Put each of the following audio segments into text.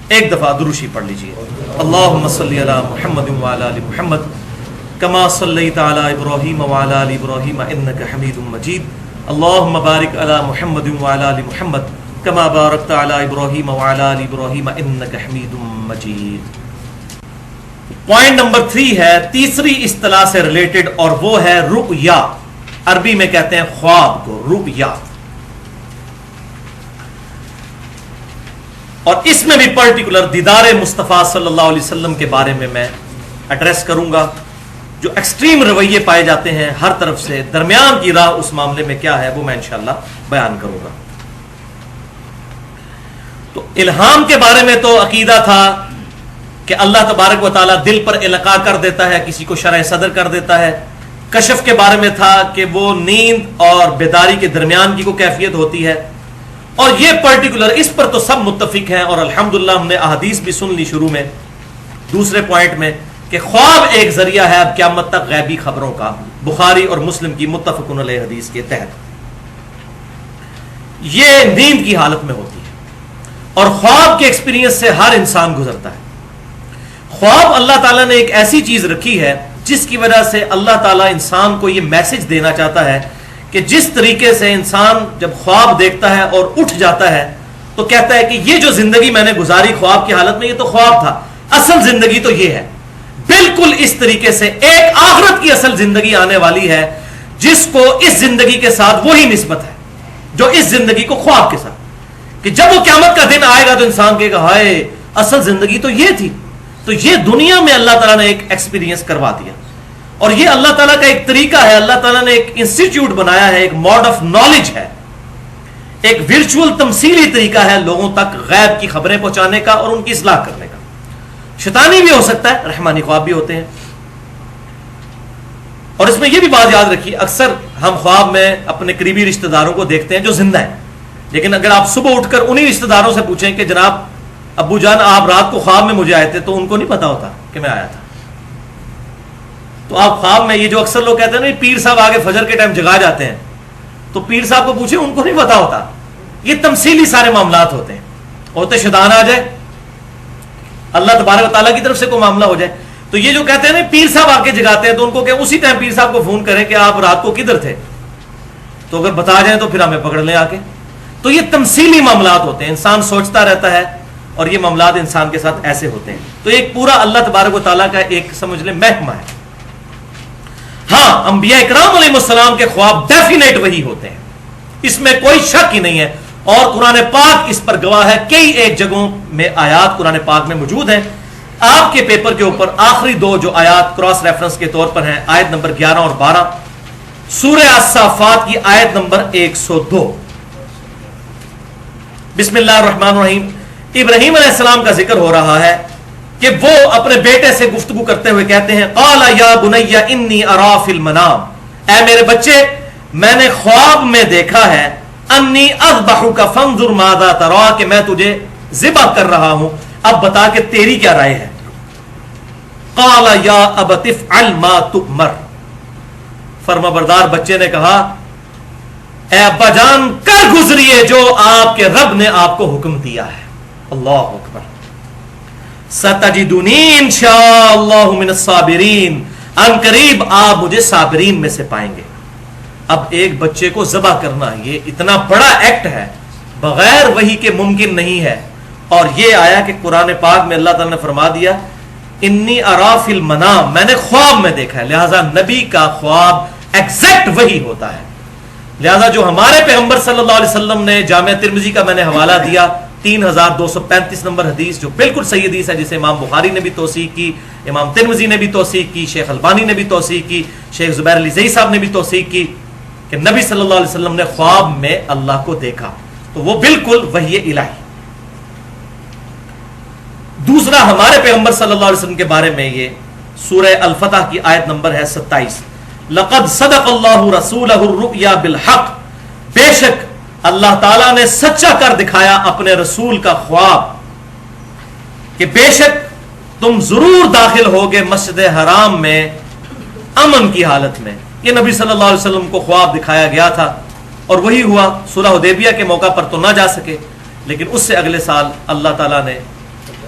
ایک دفعہ دروشی پڑھ لیجیے. اللہم صلی علی محمد وعلی آل محمد کما صلیت علی ابراہیم وعلی آل ابراہیم انک حمید مجید. اللہم بارک علی محمد وعلی آل محمد کما بارکت علی ابراہیم وعلی آل ابراہیم انک حمید مجید. پوائنٹ نمبر 3 ہے تیسری اصطلاح سے ریلیٹڈ، اور وہ ہے رؤیا. عربی میں کہتے ہیں خواب کو رؤیا. اور اس میں بھی پرٹیکولر دیدار مصطفیٰ صلی اللہ علیہ وسلم کے بارے میں ایڈریس کروں گا. جو ایکسٹریم رویے پائے جاتے ہیں ہر طرف سے، درمیان کی راہ اس معاملے میں کیا ہے وہ میں انشاءاللہ بیان کروں گا. تو الہام کے بارے میں تو عقیدہ تھا کہ اللہ تبارک و تعالیٰ دل پر القاء کر دیتا ہے، کسی کو شرح صدر کر دیتا ہے. کشف کے بارے میں تھا کہ وہ نیند اور بیداری کے درمیان کی کوئی کیفیت ہوتی ہے. اور یہ پرٹیکولر اس پر تو سب متفق ہیں، اور الحمدللہ ہم نے احادیث بھی سن لی شروع میں دوسرے پوائنٹ میں کہ خواب ایک ذریعہ ہے اب قیامت تک غیبی خبروں کا، بخاری اور مسلم کی متفق علیہ حدیث کے تحت. یہ نیند کی حالت میں ہوتی ہے اور خواب کے ایکسپیرینس سے ہر انسان گزرتا ہے. خواب اللہ تعالیٰ نے ایک ایسی چیز رکھی ہے جس کی وجہ سے اللہ تعالیٰ انسان کو یہ میسج دینا چاہتا ہے کہ جس طریقے سے انسان جب خواب دیکھتا ہے اور اٹھ جاتا ہے تو کہتا ہے کہ یہ جو زندگی میں نے گزاری خواب کی حالت میں یہ تو خواب تھا، اصل زندگی تو یہ ہے. بالکل اس طریقے سے ایک آخرت کی اصل زندگی آنے والی ہے جس کو اس زندگی کے ساتھ وہی نسبت ہے جو اس زندگی کو خواب کے ساتھ، کہ جب وہ قیامت کا دن آئے گا تو انسان کہے گا ہائے اصل زندگی تو یہ تھی. تو یہ دنیا میں اللہ تعالیٰ نے ایک ایکسپیرینس کروا دیا، اور یہ اللہ تعالیٰ کا ایک طریقہ ہے. اللہ تعالیٰ نے ایک انسٹیٹیوٹ بنایا ہے، ایک موڈ آف نالج ہے، ایک ورچوئل تمثیلی طریقہ ہے لوگوں تک غیب کی خبریں پہنچانے کا اور ان کی اصلاح کرنے کا. شیطانی بھی ہو سکتا ہے، رحمانی خواب بھی ہوتے ہیں. اور اس میں یہ بھی بات یاد رکھیے، اکثر ہم خواب میں اپنے قریبی رشتہ داروں کو دیکھتے ہیں جو زندہ ہیں، لیکن اگر آپ صبح اٹھ کر انہی رشتہ داروں سے پوچھیں کہ جناب ابو جان آپ رات کو خواب میں مجھے آئے تھے، تو ان کو نہیں پتا ہوتا کہ میں آیا تھا. تو آپ خواب میں یہ جو اکثر لوگ کہتے ہیں نا پیر صاحب آگے فجر کے ٹائم جگا جاتے ہیں، تو پیر صاحب کو پوچھیں ان کو نہیں پتا ہوتا. یہ تمثیلی سارے معاملات ہوتے ہیں. ہوتے شیطان آ جائے، اللہ تبارک و تعالیٰ کی طرف سے کوئی معاملہ ہو جائے. تو یہ جو کہتے ہیں نا پیر صاحب آ کے جگاتے ہیں، تو ان کو کہ اسی ٹائم پیر صاحب کو فون کریں کہ آپ رات کو کدھر تھے، تو اگر بتا جائیں تو پھر ہمیں پکڑ لیں آ کے. تو یہ تمثیلی معاملات ہوتے ہیں، انسان سوچتا رہتا ہے اور یہ معاملات انسان کے ساتھ ایسے ہوتے ہیں. تو ایک پورا اللہ تبارک و تعالیٰ کا ایک سمجھ لیں محکمہ ہے. ہاں انبیاء اکرام علیہ السلام کے خواب ڈیفینیٹ وہی ہوتے ہیں، اس میں کوئی شک ہی نہیں ہے. اور قرآن پاک اس پر گواہ ہے. کئی ایک جگہوں میں آیات قرآن پاک میں موجود ہیں. آپ کے پیپر کے اوپر آخری دو جو آیات کراس ریفرنس کے طور پر ہیں، آیت نمبر 11 اور 12 سورہ الصافات کی آیت نمبر 102. بسم اللہ الرحمن الرحیم. ابراہیم علیہ السلام کا ذکر ہو رہا ہے کہ وہ اپنے بیٹے سے گفتگو کرتے ہوئے کہتے ہیں قال یا بنی انی ارا فی المنام، اے میرے بچے میں نے خواب میں دیکھا ہے انی اذبحک فانظر ماذا ترى، کہ میں تجھے ذبح کر رہا ہوں، اب بتا کہ تیری کیا رائے ہے. قال یا ابت افعل ما تؤمر، فرما بردار بچے نے کہا اے ابا جان کر گزریے جو آپ کے رب نے آپ کو حکم دیا ہے. اللہ اکبر. ستجدنی انشاءاللہ من الصابرین، ان قریب آپ مجھے صابرین میں سے پائیں گے. اب ایک بچے کو ذبح کرنا یہ اتنا بڑا ایکٹ ہے، بغیر وحی کے ممکن نہیں ہے. اور یہ آیا کہ قرآن پاک میں اللہ تعالیٰ نے فرما دیا انی ارا فی المنام، میں نے خواب میں دیکھا ہے. لہذا نبی کا خواب ایگزیکٹ وہی ہوتا ہے. لہذا جو ہمارے پیغمبر صلی اللہ علیہ وسلم نے جامعہ ترمذی کا میں نے حوالہ دیا 3235 نمبر حدیث جو بالکل صحیح حدیث ہے، جسے امام بخاری نے بھی توثیق کی، امام ترمذی نے بھی توثیق کی، شیخ البانی نے بھی توثیق کی، شیخ زبیر علی زئی صاحب نے بھی توثیق کی کہ نبی صلی اللہ علیہ وسلم نے خواب میں اللہ کو دیکھا. تو وہ بالکل وحی الہی. دوسرا ہمارے پیغمبر صلی اللہ علیہ وسلم کے بارے میں یہ سورہ الفتح کی آیت نمبر ہے 27. لقد صدق اللہ رسولہ الرؤیا بالحق، بے شک اللہ تعالیٰ نے سچا کر دکھایا اپنے رسول کا خواب کہ بے شک تم ضرور داخل ہوگے مسجد حرام میں امن کی حالت میں. یہ نبی صلی اللہ علیہ وسلم کو خواب دکھایا گیا تھا اور وہی ہوا. صلح حدیبیہ کے موقع پر تو نہ جا سکے، لیکن اس سے اگلے سال اللہ تعالیٰ نے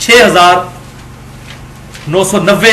6990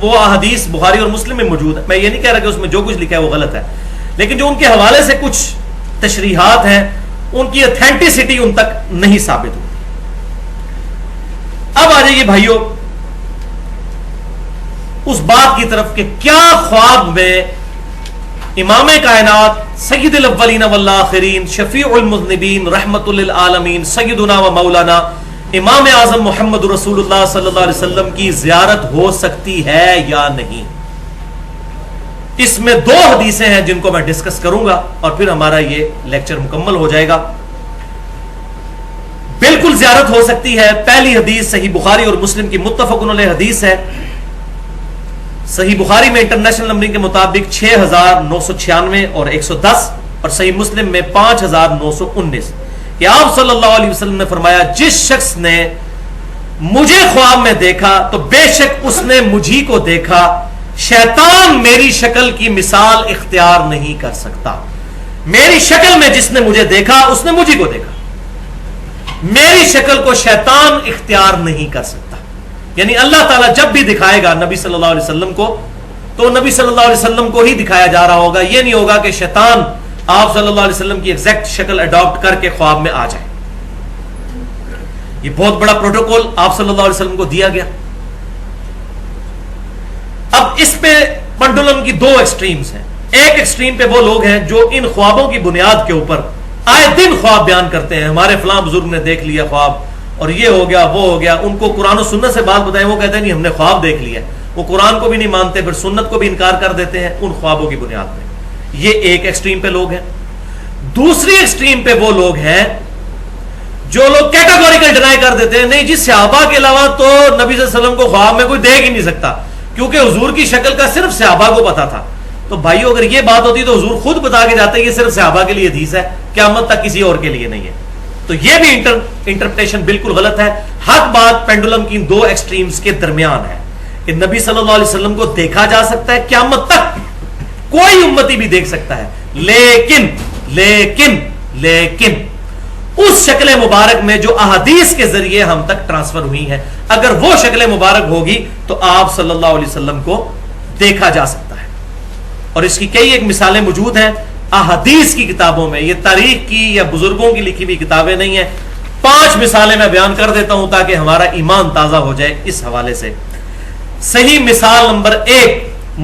وہ احادیث بخاری اور مسلم میں موجود ہے، میں یہ نہیں کہہ رہا کہ اس میں جو کچھ لکھا ہے وہ غلط ہے، لیکن جو ان کے حوالے سے کچھ تشریحات ہیں ان کی اتھینٹسٹی ان تک نہیں ثابت ہوتی۔ اب آ جائیے بھائیوں اس بات کی طرف کہ کیا خواب میں امام کائنات سید الاولین والآخرین شفیع المذنبین رحمت للعالمین سیدنا و مولانا امام اعظم محمد رسول اللہ صلی اللہ علیہ وسلم کی زیارت ہو سکتی ہے یا نہیں؟ اس میں 2 حدیثیں ہیں جن کو میں ڈسکس کروں گا اور پھر ہمارا یہ لیکچر مکمل ہو جائے گا۔ بالکل زیارت ہو سکتی ہے۔ پہلی حدیث صحیح بخاری اور مسلم کی متفق علیہ حدیث ہے۔ صحیح بخاری میں انٹرنیشنل نمبرنگ کے مطابق 6996 اور 110 اور صحیح مسلم میں 5919 کہ آپ صلی اللہ علیہ وسلم نے فرمایا جس شخص نے مجھے خواب میں دیکھا تو بے شک اس نے مجھی کو دیکھا، شیطان میری شکل کی مثال اختیار نہیں کر سکتا۔ میری شکل میں جس نے مجھے دیکھا اس نے مجھی کو دیکھا، میری شکل کو شیطان اختیار نہیں کر سکتا۔ یعنی اللہ تعالیٰ جب بھی دکھائے گا نبی صلی اللہ علیہ وسلم کو تو نبی صلی اللہ علیہ وسلم کو ہی دکھایا جا رہا ہوگا، یہ نہیں ہوگا کہ شیطان آپ صلی اللہ علیہ وسلم کی ایگزیکٹ شکل اڈاپٹ کر کے خواب میں آ جائے۔ یہ بہت بڑا پروٹوکول آپ صلی اللہ علیہ وسلم کو دیا گیا۔ اب اس پہ پنڈولم کی 2 ایکسٹریمز ہیں۔ ایک ایکسٹریم پہ وہ لوگ ہیں جو ان خوابوں کی بنیاد کے اوپر آئے دن خواب بیان کرتے ہیں، ہمارے فلاں بزرگ نے دیکھ لیا خواب اور یہ ہو گیا وہ ہو گیا، ان کو قرآن و سنت سے بات بتائیں وہ کہتے ہیں نہیں ہم نے خواب دیکھ لیا، وہ قرآن کو بھی نہیں مانتے پھر سنت کو بھی انکار کر دیتے ہیں ان خوابوں کی بنیاد میں۔ یہ ایک ایکسٹریم پہ لوگ ہیں۔ دوسری ایکسٹریم پہ وہ لوگ ہیں جو لوگ کیٹاگوریکل ڈینائی کر دیتے ہیں نہیں جی صحابہ کے علاوہ تو نبی صلی اللہ علیہ وسلم کو خواب میں کوئی دیکھ ہی نہیں سکتا کیونکہ حضور کی شکل کا صرف صحابہ کو پتا تھا۔ تو بھائیو اگر یہ بات ہوتی تو حضور خود بتا کے جاتے یہ صرف صحابہ کے لیے حدیث ہے، قیامت تک کسی اور کے لیے نہیں ہے۔ تو یہ بھی انٹرپریٹیشن بالکل غلط ہے۔ حق بات پینڈولم کی 2 ایکسٹریمز کے درمیان ہے کہ نبی صلی اللہ علیہ وسلم کو دیکھا جا سکتا ہے، قیامت تک کوئی امتی بھی دیکھ سکتا ہے، لیکن لیکن لیکن اس شکل مبارک میں جو احادیث کے ذریعے ہم تک ٹرانسفر ہوئی ہیں، اگر وہ شکل مبارک ہوگی تو آپ صلی اللہ علیہ وسلم کو دیکھا جا سکتا ہے۔ اور اس کی کئی ایک مثالیں موجود ہیں احادیث کی کتابوں میں، یہ تاریخ کی یا بزرگوں کی لکھی ہوئی کتابیں نہیں ہیں۔ 5 مثالیں میں بیان کر دیتا ہوں تاکہ ہمارا ایمان تازہ ہو جائے اس حوالے سے۔ صحیح مثال نمبر 1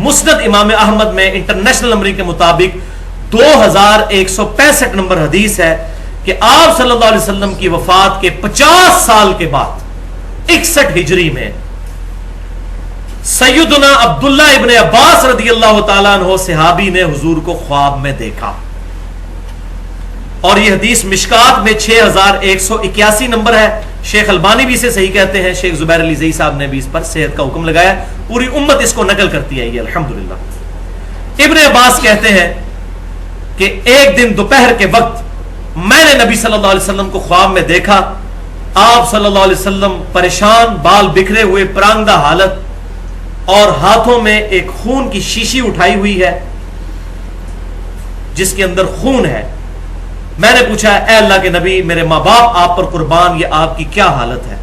مسند امام احمد میں انٹرنیشنل نمبرنگ کے مطابق 2165 نمبر حدیث ہے کہ آپ صلی اللہ علیہ وسلم کی وفات کے 50 سال کے بعد 61 ہجری میں سیدنا عبداللہ ابن عباس رضی اللہ تعالیٰ عنہ صحابی نے حضور کو خواب میں دیکھا، اور یہ حدیث مشکات میں 6181 نمبر ہے۔ شیخ البانی بھی اسے صحیح کہتے ہیں، شیخ زبیر علی زئی صاحب نے بھی اس پر صحت کا حکم لگایا، پوری امت اس کو نقل کرتی ہے یہ الحمدللہ۔ ابن عباس کہتے ہیں کہ ایک دن دوپہر کے وقت میں نے نبی صلی اللہ علیہ وسلم کو خواب میں دیکھا، آپ صلی اللہ علیہ وسلم پریشان، بال بکھرے ہوئے، پرانگدہ حالت، اور ہاتھوں میں ایک خون کی شیشی اٹھائی ہوئی ہے جس کے اندر خون ہے۔ میں نے پوچھا اے اللہ کے نبی میرے ماں باپ آپ پر قربان، یہ آپ کی کیا حالت ہے؟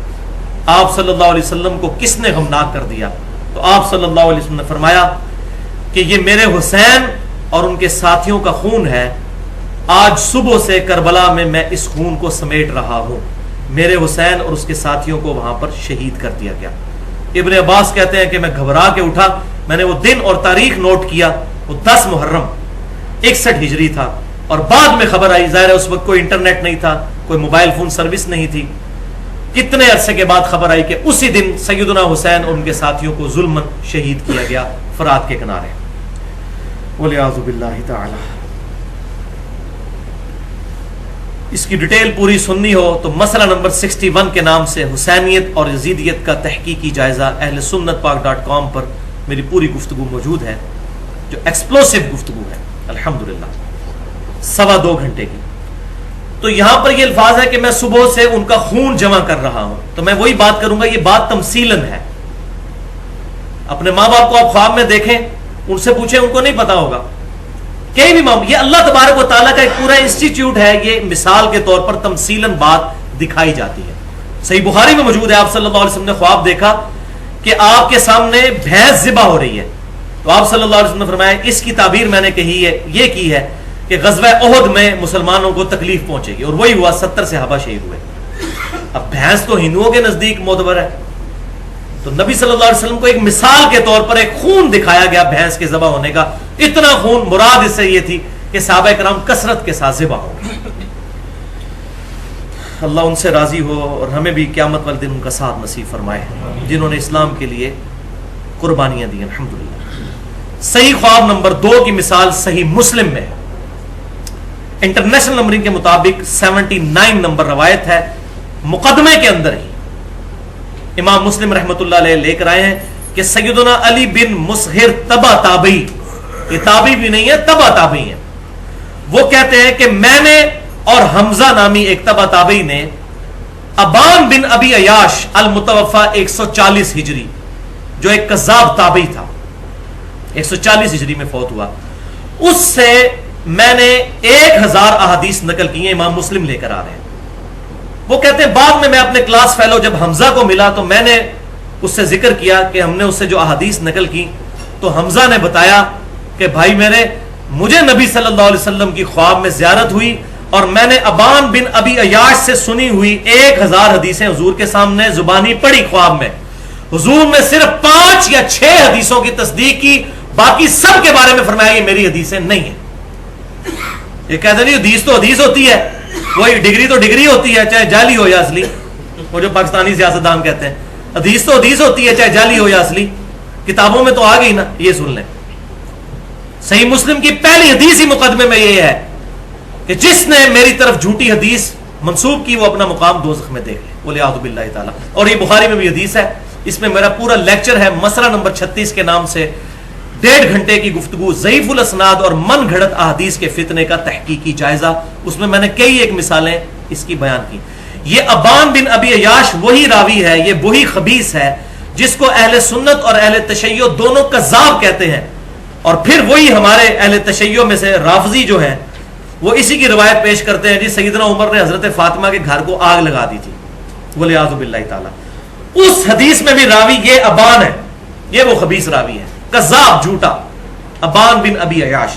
آپ صلی اللہ علیہ وسلم کو کس نے غمناک کر دیا؟ تو آپ صلی اللہ علیہ وسلم نے فرمایا کہ یہ میرے حسین اور ان کے ساتھیوں کا خون ہے، آج صبح سے کربلا میں میں اس خون کو سمیٹ رہا ہوں، میرے حسین اور اس کے ساتھیوں کو وہاں پر شہید کر دیا گیا۔ ابن عباس کہتے ہیں کہ میں گھبرا کے اٹھا، میں نے وہ دن اور تاریخ نوٹ کیا، وہ 10 محرم 61 ہجری تھا، اور بعد میں خبر آئی، ظاہر ہے اس وقت کوئی انٹرنیٹ نہیں تھا، کوئی موبائل فون سروس نہیں تھی، کتنے عرصے کے بعد خبر آئی کہ اسی دن سیدنا حسین اور ان کے ساتھیوں کو ظلماً شہید کیا گیا فرات کے کنارے، والعیاذ باللہ تعالی۔ اس کی ڈیٹیل پوری سننی ہو تو مسئلہ نمبر 61 کے نام سے حسینیت اور یزیدیت کا تحقیقی جائزہ اہل سنت پاک.com پر میری پوری گفتگو موجود ہے، جو ایکسپلوسیو گفتگو ہے الحمدللہ، 2.25 گھنٹے کی۔ تو یہاں پر یہ الفاظ ہے کہ میں صبح سے ان کا خون جمع کر رہا ہوں، تو میں وہی بات کروں گا، یہ بات تمثیلاً ہے۔ اپنے ماں باپ کو آپ خواب میں دیکھیں، ان سے پوچھیں، ان کو نہیں پتا ہوگا کہیں بھی معاملہ، یہ اللہ تبارک و تعالیٰ کا ایک پورا انسٹیٹیوٹ ہے، یہ مثال کے طور پر تمثیلاً بات دکھائی جاتی ہے۔ صحیح بخاری میں موجود ہے، آپ صلی اللہ علیہ وسلم نے خواب دیکھا کہ آپ کے سامنے بھینس ذبح ہو رہی ہے، تو آپ صلی اللہ علیہ وسلم نے فرمایا اس کی تعبیر میں نے کہی ہے، یہ کی ہے کہ غزوہ احد میں مسلمانوں کو تکلیف پہنچے گی، اور وہی ہوا، 70 صحابہ شہید ہوئے۔ اب بھینس تو ہندوؤں کے نزدیک معتبر ہے، تو نبی صلی اللہ علیہ وسلم کو ایک مثال کے طور پر ایک خون دکھایا گیا بھینس کے ذبح ہونے کا، اتنا خون، مراد اس سے یہ تھی کہ صحابہ کرام کثرت کے ساتھ ذبح ہو۔ اللہ ان سے راضی ہو اور ہمیں بھی قیامت والے دن ان کا ساتھ نصیب فرمائے جنہوں نے اسلام کے لیے قربانیاں دی، الحمدللہ۔ صحیح خواب نمبر 2 کی مثال صحیح مسلم میں، انٹرنیشنل نمبرنگ کے مطابق 79 نمبر روایت ہے، مقدمے کے اندر ہی امام مسلم رحمۃ اللہ علیہ لے کر آئے ہیں کہ سیدنا علی بن مسہر تبع تابعی، یہ تابعی بھی نہیں ہے، تبع تابعی ہیں، وہ کہتے ہیں کہ میں نے اور حمزہ نامی ایک تبع تابعی نے ابان بن ابی عیاش المتوفا 140 ہجری، جو ایک کذاب تابعی تھا، 140 ہجری میں فوت ہوا، اس سے میں نے 1000 احادیث نقل کی ہیں، امام مسلم لے کر آ رہے ہیں۔ وہ کہتے ہیں بعد میں اپنے کلاس فیلو جب حمزہ کو ملا تو میں نے اس سے ذکر کیا کہ ہم نے اس سے جو احادیث نقل کی، تو حمزہ نے بتایا کہ بھائی میرے، مجھے نبی صلی اللہ علیہ وسلم کی خواب میں زیارت ہوئی اور میں نے ابان بن ابی عیاش سے سنی ہوئی 1000 حدیثیں حضور کے سامنے زبانی پڑھی خواب میں، حضور نے صرف 5 یا 6 حدیثوں کی تصدیق کی، باقی سب کے بارے میں فرمایا یہ میری حدیثیں نہیں ہیں۔ یہ کہتے نہیں حدیث تو حدیث ہوتی ہے، وہی ڈگری تو ڈگری ہوتی ہے، چاہے جعلی ہو یا اصلی، وہ جو پاکستانی سیاستدان کہتے ہیں حدیث تو حدیث ہوتی ہے چاہے جعلی ہو یا اصلی، کتابوں میں تو آ گئی نا۔ یہ سن لیں، صحیح مسلم کی پہلی حدیث ہی مقدمے میں یہ ہے کہ جس نے میری طرف جھوٹی حدیث منسوب کی وہ اپنا مقام دوزخ میں دیکھ لے، وَلِعَاذُ بِاللَّهِ تعالیٰ۔ اور یہ بخاری میں بھی حدیث ہے، اس میں میرا پورا لیکچر ہے، مسئلہ نمبر 36 کے نام سے 1.5 گھنٹے کی گفتگو، ضعیف الاسناد اور من گھڑت احادیث کے فتنے کا تحقیقی جائزہ، اس میں نے کئی ایک مثالیں اس کی بیان کی۔ یہ ابان بن ابی عیاش وہی راوی ہے، یہ وہی خبیث ہے جس کو اہل سنت اور اہل تشیع دونوں کذاب کہتے ہیں، اور پھر وہی ہمارے اہل تشیع میں سے رافضی جو ہیں وہ اسی کی روایت پیش کرتے ہیں جی سیدنا عمر نے حضرت فاطمہ کے گھر کو آگ لگا دی تھی، وَلِعَاذُ بِاللَّهِ تعالیٰ۔ اس حدیث میں بھی راوی یہ ابان ہے، یہ وہ خبیث راوی ہے، کذاب، جھوٹا، ابان بن ابی عیاش۔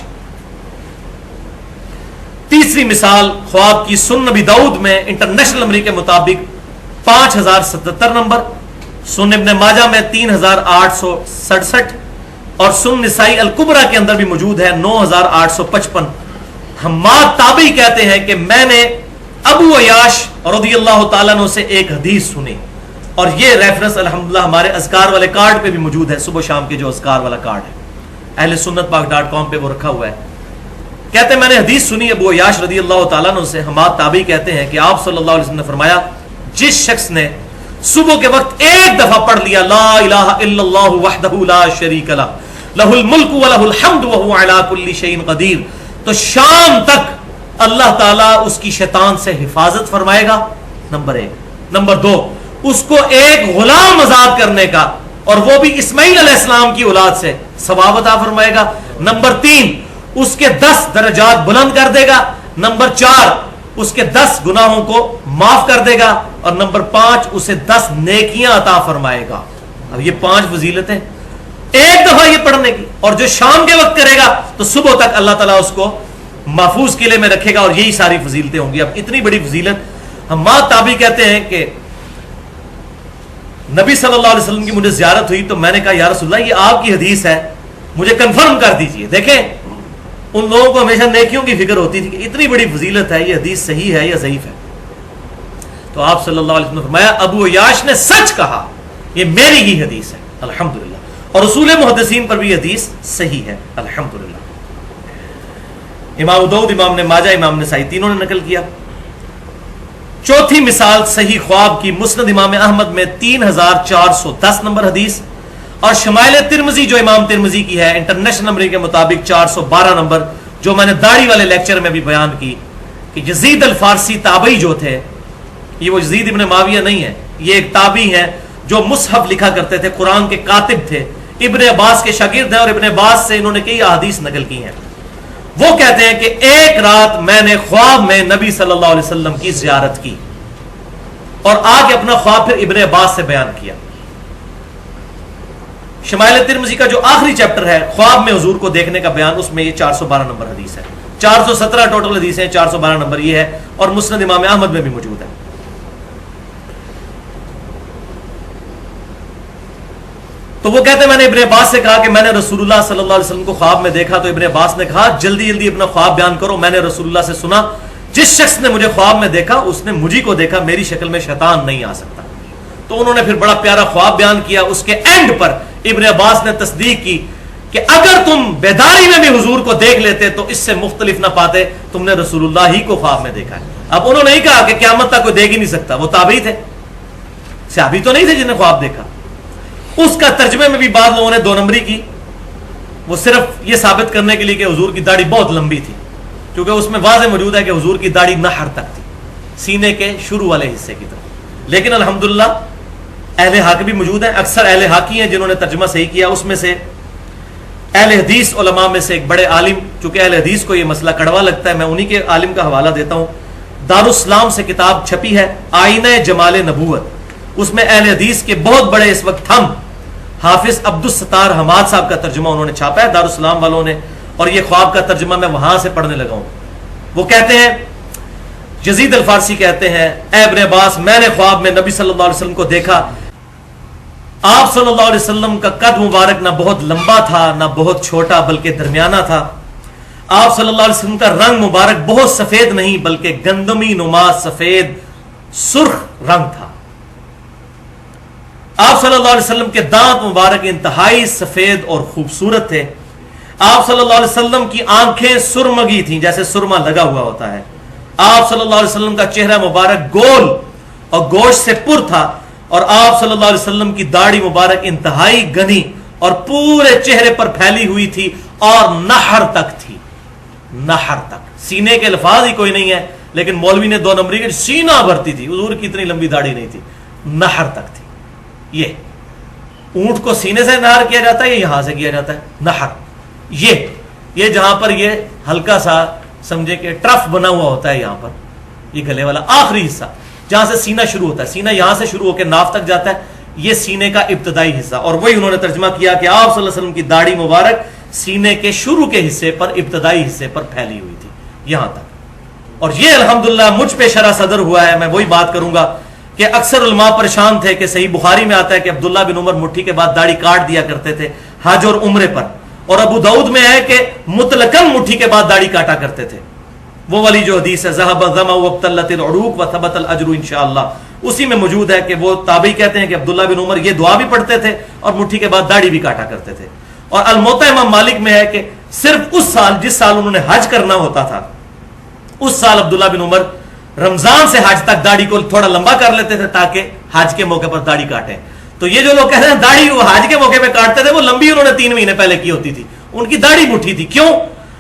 تیسری مثال خواب کی، سنن نبی داؤد میں انٹرنیشنل نمبر کے مطابق 5077 نمبر، سنن ابن ماجہ میں 3867 اور سنن نسائی الکبریٰ کے اندر بھی موجود ہے 9855۔ حماد تابعی کہتے ہیں کہ میں نے ابو عیاش رضی اللہ تعالیٰ عنہ سے ایک حدیث سنی، اور یہ ریفرنس الحمدللہ ہمارے اذکار والے کارڈ پہ بھی موجود ہے، صبح شام کے جو اذکار والا کارڈ ہے اہل سنت پاک.com پہ وہ رکھا ہوا ہے۔ کہتے ہیں میں نے حدیث سنی ابو عیاش رضی اللہ تعالیٰ عنہ سے، حماد تابعی کہتے ہیں کہ آپ صلی اللہ علیہ وسلم نے فرمایا جس شخص نے صبح کے وقت ایک دفعہ پڑھ لیا لا الہ الا اللہ وحدہ لا شریک لہ لہ الملک ولہ الحمد وہو علی کل شیء قدیر، تو شام تک اللہ تعالیٰ اس کی شیطان سے حفاظت فرمائے گا، نمبر 1۔ نمبر 2، اس کو ایک غلام آزاد کرنے کا، اور وہ بھی اسماعیل علیہ السلام کی اولاد سے، ثواب عطا فرمائے گا۔ نمبر 3، اس کے 10 درجات بلند کر دے گا۔ نمبر 4، اس کے 10 گناہوں کو معاف کر دے گا، اور نمبر 5، اسے 10 نیکیاں عطا فرمائے گا۔ اب یہ 5 فضیلتیں ایک دفعہ یہ پڑھنے کی، اور جو شام کے وقت کرے گا تو صبح تک اللہ تعالیٰ اس کو محفوظ قلعے میں رکھے گا، اور یہی ساری فضیلتیں ہوں گی۔ اب اتنی بڑی فضیلت، حماد تابعی کہتے ہیں کہ نبی صلی اللہ علیہ وسلم کی مجھے زیارت ہوئی تو میں نے کہا یا رسول اللہ یہ آپ کی حدیث ہے، مجھے کنفرم کر دیجئے۔ دیکھیں ان لوگوں کو ہمیشہ نیکیوں کی فکر ہوتی تھی کہ اتنی بڑی فضیلت ہے، یہ حدیث صحیح ہے یا ضعیف ہے؟ تو آپ صلی اللہ علیہ وسلم نے فرمایا ابو عیاش نے سچ کہا، یہ میری ہی حدیث ہے، الحمدللہ، اور اصول محدثین پر بھی حدیث صحیح ہے، الحمدللہ۔ امام داؤد، امام نے ماجہ، امام نسائی تینوں نے نقل کیا۔ چوتھی مثال صحیح خواب کی، مسند امام احمد میں 3410 نمبر حدیث، اور شمائل ترمذی جو امام ترمذی کی ہے انٹرنیشنل نمبر کے مطابق 412 نمبر، جو میں نے داڑھی والے لیکچر میں بھی بیان کی کہ یزید الفارسی تابعی جو تھے، یہ وہ یزید ابن معاویہ نہیں ہے، یہ ایک تابعی ہیں جو مصحف لکھا کرتے تھے، قرآن کے کاتب تھے، ابن عباس کے شاگرد ہیں، اور ابن عباس سے انہوں نے کئی احادیث نقل کی ہیں۔ وہ کہتے ہیں کہ ایک رات میں نے خواب میں نبی صلی اللہ علیہ وسلم کی زیارت کی، اور آگے اپنا خواب پھر ابن عباس سے بیان کیا۔ شمائل ترمذی کا جو آخری چیپٹر ہے خواب میں حضور کو دیکھنے کا بیان، اس میں یہ 412 نمبر حدیث ہے. 417 ٹوٹل حدیث ہیں، 412 نمبر یہ ہے، اور مسند امام احمد میں بھی موجود ہے. تو وہ کہتے ہیں میں نے ابن عباس سے کہا کہ میں نے رسول اللہ صلی اللہ علیہ وسلم کو خواب میں دیکھا. تو ابن عباس نے کہا جلدی جلدی اپنا خواب بیان کرو. میں نے رسول اللہ سے سنا جس شخص نے مجھے خواب میں دیکھا اس نے مجھے کو دیکھا، میری شکل میں شیطان نہیں آ سکتا. تو انہوں نے پھر بڑا پیارا خواب بیان کیا. اس کے اینڈ پر ابن عباس نے تصدیق کی کہ اگر تم بیداری میں بھی حضور کو دیکھ لیتے تو اس سے مختلف نہ پاتے، تم نے رسول اللہ ہی کو خواب میں دیکھا ہے. اب انہوں نے نہیں کہا کہ قیامت تک کوئی دیکھ ہی نہیں سکتا، وہ تابعی تھے، صحابی تو نہیں تھے جنہیں خواب دیکھا. اس کا ترجمے میں بھی بعض لوگوں نے 2 نمبری کی، وہ صرف یہ ثابت کرنے کے لیے کہ حضور کی داڑھی بہت لمبی تھی، کیونکہ اس میں واضح موجود ہے کہ حضور کی داڑھی نحر تک تھی، سینے کے شروع والے حصے کی طرف. لیکن الحمدللہ اہل حق بھی موجود ہیں، اکثر اہل حقی ہیں جنہوں نے ترجمہ صحیح کیا. اس میں سے اہل حدیث علماء میں سے ایک بڑے عالم، چونکہ اہل حدیث کو یہ مسئلہ کڑوا لگتا ہے، میں انہی کے عالم کا حوالہ دیتا ہوں. دارالاسلام سے کتاب چھپی ہے آئینہ جمال نبوت، اس میں اہل حدیث کے بہت بڑے اس وقت ہم حافظ عبدالستار حماد صاحب کا ترجمہ انہوں نے چھاپا ہے دارالاسلام والوں نے، اور یہ خواب کا ترجمہ میں وہاں سے پڑھنے لگا ہوں. وہ کہتے ہیں، یزید الفارسی کہتے ہیں، اے ابن عباس میں نے خواب میں نبی صلی اللہ علیہ وسلم کو دیکھا. آپ صلی اللہ علیہ وسلم کا قد مبارک نہ بہت لمبا تھا نہ بہت چھوٹا بلکہ درمیانہ تھا. آپ صلی اللہ علیہ وسلم کا رنگ مبارک بہت سفید نہیں بلکہ گندمی نما سفید سرخ رنگ تھا. آپ صلی اللہ علیہ وسلم کے دانت مبارک انتہائی سفید اور خوبصورت تھے. آپ صلی اللہ علیہ وسلم کی آنکھیں سرمگی تھیں جیسے سرما لگا ہوا ہوتا ہے. آپ صلی اللہ علیہ وسلم کا چہرہ مبارک گول اور گوشت سے پر تھا، اور آپ صلی اللہ علیہ وسلم کی داڑھی مبارک انتہائی گھنی اور پورے چہرے پر پھیلی ہوئی تھی اور نحر تک تھی. نحر تک، سینے کے الفاظ ہی کوئی نہیں ہے، لیکن مولوی نے 2 نمبری کے سینہ بھرتی تھی. حضور کی اتنی لمبی داڑھی نہیں تھی، نحر تک تھی. یہ اونٹ کو سینے سے نہر کیا جاتا ہے یا یہاں سے کیا جاتا ہے نہر؟ یہ جہاں پر یہ ہلکا سا سمجھے کہ ٹرف بنا ہوا ہوتا ہے، یہاں پر یہ گلے والا آخری حصہ جہاں سے سینہ شروع ہوتا ہے، سینہ یہاں سے شروع ہو کے ناف تک جاتا ہے، یہ سینے کا ابتدائی حصہ. اور وہی انہوں نے ترجمہ کیا کہ آپ صلی اللہ علیہ وسلم کی داڑھی مبارک سینے کے شروع کے حصے پر، ابتدائی حصے پر پھیلی ہوئی تھی یہاں تک. اور یہ الحمدللہ مجھ پہ شرح صدر ہوا ہے. میں وہی بات کروں گا کہ اکثر علماء پریشان تھے کہ صحیح بخاری میں آتا ہے کہ عبداللہ بن عمر مٹھی کے بعد داڑھی کاٹ دیا کرتے تھے حج اور عمرے پر، اور ابو داؤد میں ہے کہ مطلقاً مٹھی کے بعد داڑھی کاٹا کرتے تھے. وہ والی جو حدیث ہے ذهب الظمأ وابتلت العروق وثبت الاجر انشاءاللہ، اسی میں موجود ہے کہ وہ تابعی کہتے ہیں کہ عبداللہ بن عمر یہ دعا بھی پڑھتے تھے اور مٹھی کے بعد داڑھی بھی کاٹا کرتے تھے. اور الموطا امام مالک میں ہے کہ صرف اس سال جس سال انہوں نے حج کرنا ہوتا تھا اس سال عبداللہ بن عمر رمضان سے حج تک داڑھی کو تھوڑا لمبا کر لیتے تھے تاکہ حج کے موقع پر داڑھی کاٹیں. تو یہ جو لوگ کہتے ہیں داڑھی وہ حج کے موقع پہ کاٹتے تھے، وہ لمبی انہوں نے 3 مہینے پہلے کی ہوتی تھی. ان کی داڑھی مٹھی تھی. کیوں؟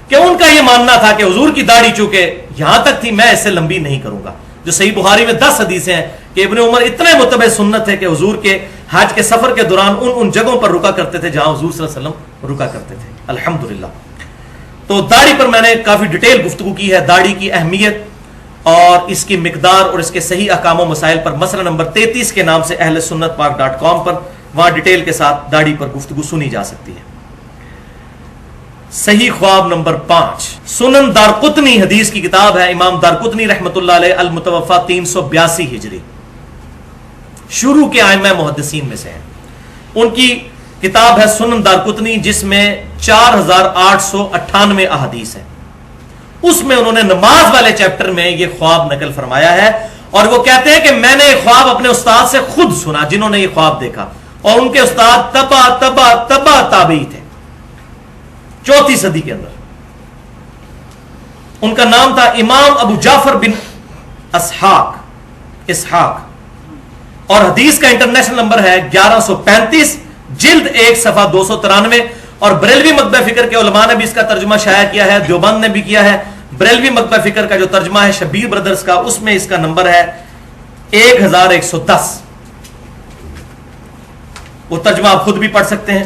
کہ ان کا یہ ماننا تھا کہ حضور کی داڑھی چونکہ یہاں تک تھی میں اس سے لمبی نہیں کروں گا. جو صحیح بخاری میں 10 حدیثیں ہیں کہ ابن عمر اتنے متبع سنت ہے کہ حضور کے حج کے سفر کے دوران ان جگہوں پر رکا کرتے تھے جہاں حضور صلی اللہ علیہ وسلم رکا کرتے تھے. الحمدللہ. تو داڑھی پر میں نے کافی ڈیٹیل گفتگو کی ہے، داڑھی کی اہمیت اور اس کی مقدار اور اس کے صحیح احکام و مسائل پر. مسئلہ نمبر 33 کے نام سے اہل سنت پاک.com پر، وہاں ڈیٹیل کے ساتھ داڑھی پر گفتگو سنی جا سکتی ہے. صحیح خواب نمبر 5 سنن دارقطنی حدیث کی کتاب ہے. امام دارقطنی رحمۃ اللہ علیہ المتوفا 382 ہجری، شروع کے ائمہ محدثین میں سے ہیں. ان کی کتاب ہے سنن دارقطنی جس میں 4898 احادیث ہیں. اس میں انہوں نے نماز والے چیپٹر میں یہ خواب نقل فرمایا ہے، اور وہ کہتے ہیں کہ میں نے یہ خواب اپنے استاد سے خود سنا جنہوں نے یہ خواب دیکھا، اور ان کے استاد تبا تابعی تھے 4 صدی کے اندر. ان کا نام تھا امام ابو جعفر بن اسحاق، اور حدیث کا انٹرنیشنل نمبر ہے 1135، جلد 1 صفحہ 293. اور بریلوی مکتبہ فکر کے علماء نے بھی اس کا ترجمہ شائع کیا ہے، دیوبند نے بھی کیا ہے. بریلوی مکتبہ فکر کا جو ترجمہ ہے شبیر بردرز کا، اس میں اس کا نمبر ہے 1110. وہ ترجمہ آپ خود بھی پڑھ سکتے ہیں.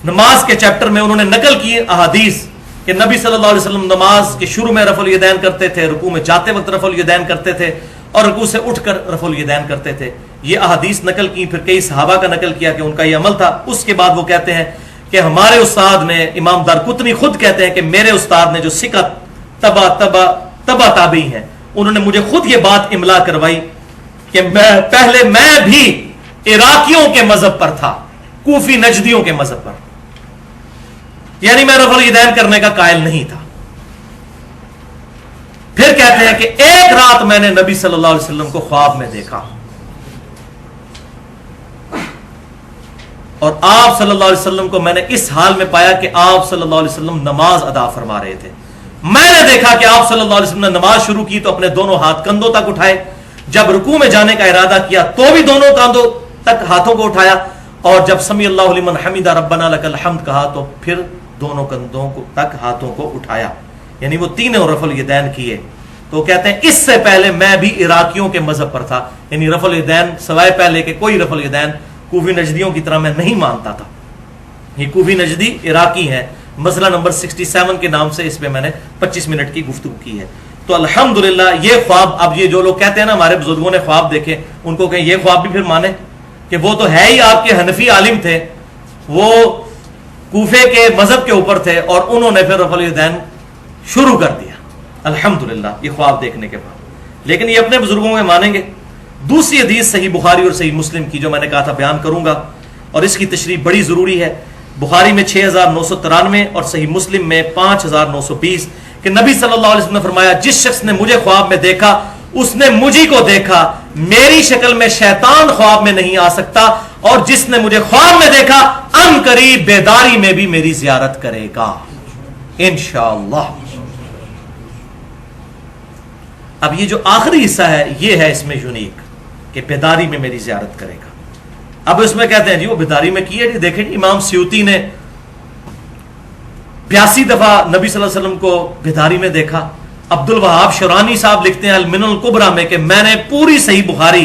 نماز کے چیپٹر میں انہوں نے نقل کی احادیث کہ نبی صلی اللہ علیہ وسلم نماز کے شروع میں رفع الیدین کرتے تھے، رکوع میں جاتے وقت رفع الیدین کرتے تھے، اور رکوع سے اٹھ کر رفع الیدین کرتے تھے. یہ احادیث نقل کی، پھر کئی صحابہ کا نقل کیا کہ ان کا یہ عمل تھا. اس کے بعد وہ کہتے ہیں کہ ہمارے استاد نے، امام دارقطنی خود کہتے ہیں کہ میرے استاد نے جو ثقت تبا تابعی ہیں، انہوں نے مجھے خود یہ بات املا کروائی کہ پہلے میں بھی عراقیوں کے مذہب پر تھا، کوفی نجدیوں کے مذہب پر، یعنی میں رفع الیدین کرنے کا قائل نہیں تھا. پھر کہتے ہیں کہ ایک رات میں نے نبی صلی اللہ علیہ وسلم کو خواب میں دیکھا اور آپ صلی اللہ علیہ وسلم کو میں نے اس حال میں پایا کہ آپ صلی اللہ علیہ وسلم نماز ادا فرما رہے تھے. میں نے دیکھا کہ آپ صلی اللہ علیہ وسلم نے نماز شروع کی تو اپنے دونوں ہاتھ کندھوں تک اٹھائے، جب رکوع میں جانے کا ارادہ کیا تو بھی دونوں کندھوں تک ہاتھوں کو اٹھایا، اور جب سمی اللہ لمن حمدہ ربنا لک الحمد کہا تو پھر دونوں کندھوں تک ہاتھوں کو اٹھایا، یعنی وہ تینوں رفع الیدین کیے. تو کہتے ہیں اس سے پہلے میں بھی عراقیوں کے مذہب پر تھا، یعنی رفع الیدین سوائے پہلے کہ کوئی رفع الیدین کوفی نجدیوں کی طرح میں نہیں مانتا تھا. یہ کوفی نجدی عراقی ہے، مسئلہ نمبر 67 کے نام سے اس پہ میں نے 25 منٹ کی گفتگو کی ہے. تو الحمدللہ یہ خواب، اب یہ جو لوگ کہتے ہیں نا ہمارے بزرگوں نے خواب دیکھے، ان کو کہیں یہ خواب بھی پھر مانے کہ وہ تو ہے ہی آپ کے حنفی عالم تھے، وہ کوفے کے مذہب کے اوپر تھے اور انہوں نے پھر رفع الیدین شروع کر دیا الحمدللہ یہ خواب دیکھنے کے بعد. لیکن یہ اپنے بزرگوں کے مانیں گے. دوسری حدیث صحیح بخاری اور صحیح مسلم کی جو میں نے کہا تھا بیان کروں گا، اور اس کی تشریح بڑی ضروری ہے. بخاری میں 6993 اور صحیح مسلم میں 5920 کہ نبی صلی اللہ علیہ وسلم نے فرمایا جس شخص نے مجھے خواب میں دیکھا اس نے مجھی کو دیکھا، میری شکل میں شیطان خواب میں نہیں آ سکتا، اور جس نے مجھے خواب میں دیکھا ان قریب بیداری میں بھی میری زیارت کرے گا انشاءاللہ. اب یہ جو آخری حصہ ہے یہ ہے اس میں یونیک کہ بیداری میں میری زیارت کرے گا. اب اس میں کہتے ہیں جی وہ بیداری میں کی ہے. دیکھیں جی امام سیوطی نے 82 دفعہ نبی صلی اللہ علیہ وسلم کو بیداری میں دیکھا. عبد الوہاب شورانی صاحب لکھتے ہیں المنن الکبریٰ میں کہ میں نے پوری صحیح بخاری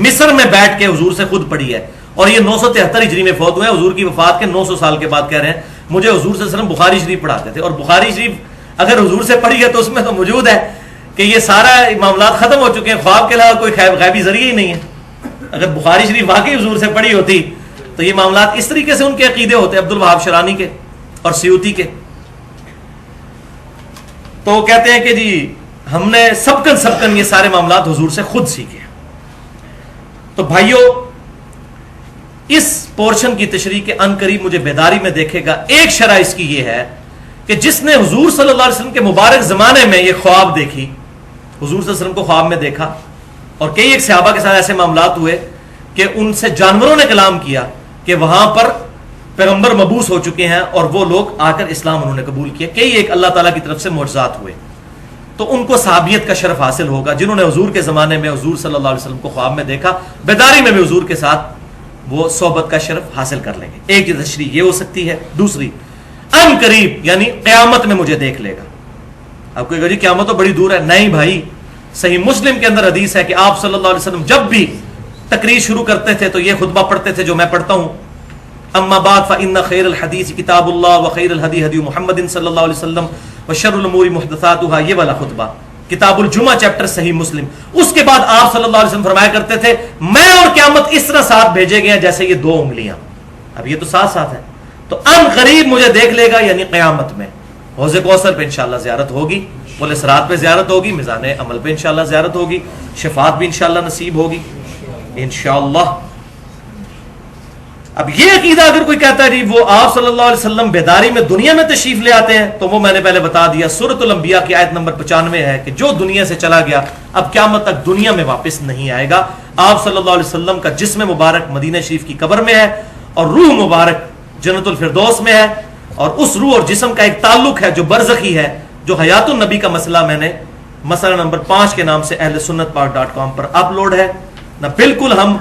مصر میں بیٹھ کے حضور سے خود پڑھی ہے، اور یہ 973 ہجری میں فوت ہوئے ہیں. حضور کی وفات کے 900 سال کے بعد کہہ رہے ہیں مجھے حضور صلی اللہ علیہ وسلم بخاری شریف پڑھاتے تھے، اور بخاری شریف اگر حضور سے پڑھی ہے تو اس میں تو موجود ہے کہ یہ سارا معاملات ختم ہو چکے ہیں، خواب کے علاوہ کوئی غیبی ذریعہ ہی نہیں ہے. اگر بخاری شریف واقعی حضور سے پڑھی ہوتی تو یہ معاملات اس طریقے سے ان کے عقیدے ہوتے عبد الوہاب شرانی کے اور سیوطی کے. تو کہتے ہیں کہ جی ہم نے سبکن یہ سارے معاملات حضور سے خود سیکھے. تو بھائیو اس پورشن کی تشریح کے ان قریب مجھے بیداری میں دیکھے گا، ایک شرح اس کی یہ ہے کہ جس نے حضور صلی اللہ علیہ وسلم کے مبارک زمانے میں یہ خواب دیکھی، حضور صلی اللہ علیہ وسلم کو خواب میں دیکھا، اور کئی ایک صحابہ کے ساتھ ایسے معاملات ہوئے کہ ان سے جانوروں نے کلام کیا کہ وہاں پر پیغمبر مبعوث ہو چکے ہیں اور وہ لوگ آ کر اسلام انہوں نے قبول کیا. کئی ایک اللہ تعالیٰ کی طرف سے معجزات ہوئے، تو ان کو صحابیت کا شرف حاصل ہوگا جنہوں نے حضور کے زمانے میں حضور صلی اللہ علیہ وسلم کو خواب میں دیکھا. بیداری میں بھی حضور کے ساتھ وہ صحبت کا شرف حاصل کر لیں گے. ایک تشریح یہ ہو سکتی ہے. دوسری ان قریب یعنی قیامت میں مجھے دیکھ لے گا. اب کوئی جی قیامت تو بڑی دور ہے، نہیں بھائی. صحیح مسلم کے اندر حدیث ہے کہ آپ صلی اللہ علیہ وسلم جب بھی تقریر شروع کرتے تھے تو یہ خطبہ پڑھتے تھے جو میں پڑھتا ہوں، اما بعد فإن خیر الحدیث کتاب اللہ وخیر الہدی ہدی محمد صلی اللہ علیہ وسلم وشر الامور محدثاتها، یہ والا خطبہ کتاب الجمعہ چیپٹر صحیح مسلم. اس کے بعد آپ صلی اللہ علیہ وسلم فرمایا کرتے تھے میں اور قیامت اس طرح ساتھ بھیجے گئے ہیں جیسے یہ دو انگلیاں. اب یہ تو ساتھ ساتھ ہے. تو ان قریب مجھے دیکھ لے گا یعنی قیامت میں. حوض کوثر پہ انشاءاللہ زیارت ہوگی، پل صراط پہ زیارت ہوگی، میزان عمل پہ انشاءاللہ زیارت ہوگی، شفاعت بھی انشاءاللہ نصیب ہوگی انشاءاللہ. اب یہ عقیدہ اگر کوئی کہتا ہے جی وہ آپ صلی اللہ علیہ وسلم بیداری میں دنیا میں تشریف لے آتے ہیں، تو وہ میں نے پہلے بتا دیا سورۃ الانبیاء کی آیت نمبر 95 ہے کہ جو دنیا سے چلا گیا اب قیامت تک دنیا میں واپس نہیں آئے گا. آپ صلی اللہ علیہ وسلم کا جسم مبارک مدینہ شریف کی قبر میں ہے اور روح مبارک جنت الفردوس میں ہے، اور اس روح اور جسم کا ایک تعلق ہے جو برزخی ہے، جو حیات النبی کا مسئلہ میں نے مسئلہ نمبر 5 کے نام سے اہل سنت پاک.com پر اپلوڈ ہے. نہ بالکل ہم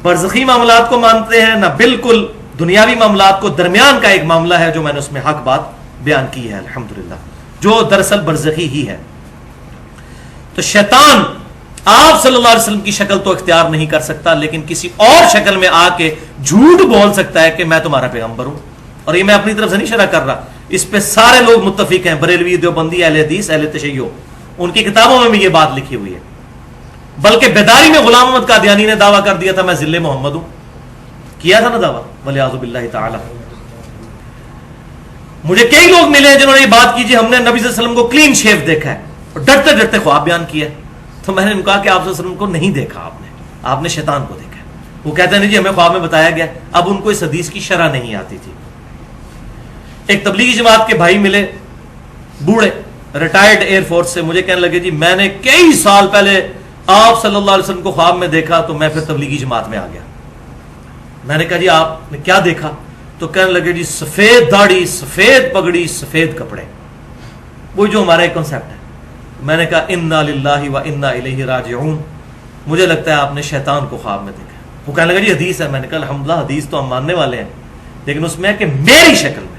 برزخی معاملات کو مانتے ہیں نہ بالکل دنیاوی معاملات کو، درمیان کا ایک معاملہ ہے جو میں نے اس میں حق بات بیان کی ہے الحمدللہ، جو دراصل برزخی ہی ہے. تو شیطان آپ صلی اللہ علیہ وسلم کی شکل تو اختیار نہیں کر سکتا، لیکن کسی اور شکل میں آ کے جھوٹ بول سکتا ہے کہ میں تمہارا پیغمبر ہوں. اور یہ میں اپنی طرف سے نہیں شرح کر رہا، اس پہ سارے لوگ متفق ہیں، بریلوی، دیوبندی، اہل حدیث، اہل تشیع، ان کی کتابوں میں بھی یہ بات لکھی ہوئی ہے. بلکہ بیداری میں غلام احمد قادیانی نے دعویٰ کر دیا تھا میں ذل محمد ہوں. کیا تھا نا دعویٰ, ولیعوذ باللہ تعالی. مجھے کئی لوگ ملے ہیں جنہوں نے یہ بات کی جی ہم نے نبی صلی اللہ علیہ وسلم کو کلین شیو دیکھا ہے اور ڈرتے ڈرتے خواب بیان کیا. تو میں نے ان کو کہا کہ آپ صلی اللہ علیہ وسلم کو نہیں دیکھا, آپ نے شیطان کو دیکھا. وہ کہتے ہیں نہیں جی ہمیں خواب میں بتایا گیا. اب ان کو اس حدیث کی شرح نہیں آتی تھی. ایک تبلیغی جماعت کے بھائی ملے, بوڑھے, ریٹائرڈ ایئر فورس سے, مجھے کہنے لگے جی میں نے کئی سال پہلے آپ صلی اللہ علیہ وسلم کو خواب میں دیکھا تو میں پھر تبلیغی جماعت میں آ گیا. میں نے کہا جی آپ نے کیا دیکھا؟ تو کہنے لگے جی سفید داڑھی, سفید پگڑی, سفید کپڑے, وہ جو ہمارا ایک کنسپٹ ہے. میں نے کہا انا للہ و انا الیہ راجعون, مجھے لگتا ہے آپ نے شیطان کو خواب میں دیکھا. وہ کہنے لگا جی حدیث ہے. میں نے کہا الحمدللہ حدیث تو ہم ماننے والے ہیں, لیکن اس میں ہے کہ میری شکل میں.